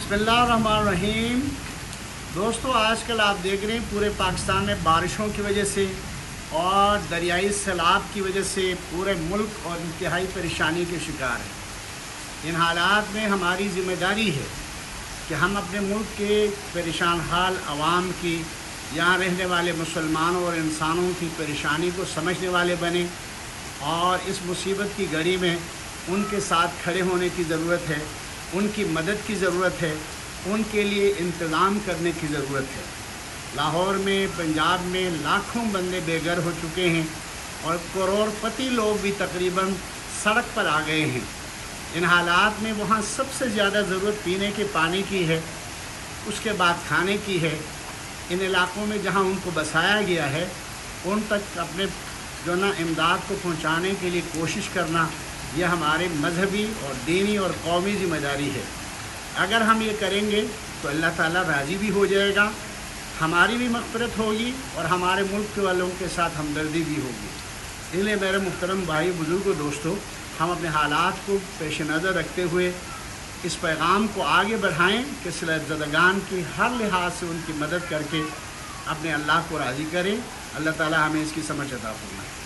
बिस्मिल्लाहिर्रहमानिर्रहीम। दोस्तों, आजकल आप देख रहे हैं पूरे पाकिस्तान में बारिशों की वजह से और दरियाई सैलाब की वजह से पूरे मुल्क और इंतहाई परेशानी के शिकार है। इन हालात में हमारी ज़िम्मेदारी है कि हम अपने मुल्क के परेशान हाल आवाम की, यहाँ रहने वाले मुसलमानों और इंसानों की परेशानी को समझने वाले बने और इस मुसीबत की घड़ी में उनके साथ खड़े होने की ज़रूरत है, उनकी मदद की ज़रूरत है, उनके लिए इंतज़ाम करने की ज़रूरत है। लाहौर में, पंजाब में लाखों बंदे बेघर हो चुके हैं और करोड़पति लोग भी तकरीबन सड़क पर आ गए हैं। इन हालात में वहाँ सबसे ज़्यादा ज़रूरत पीने के पानी की है, उसके बाद खाने की है। इन इलाक़ों में जहाँ उनको बसाया गया है उन तक अपने जो ना इमदाद को पहुँचाने के लिए कोशिश करना, यह हमारे मजहबी और दीनी और कौमी ज़िम्मेदारी है। अगर हम ये करेंगे तो अल्लाह ताला राज़ी भी हो जाएगा, हमारी भी मग़फ़िरत होगी और हमारे मुल्क के वालों के साथ हमदर्दी भी होगी। इसलिए मेरे मुहतरम भाई, बुज़ुर्गों, दोस्तों, हम अपने हालात को पेश नज़र रखते हुए इस पैगाम को आगे बढ़ाएँ कि सिलसिलागान की हर लिहाज से उनकी मदद करके अपने अल्लाह को राज़ी करें। अल्लाह ताला हमें इसकी समझ अता फरमाए।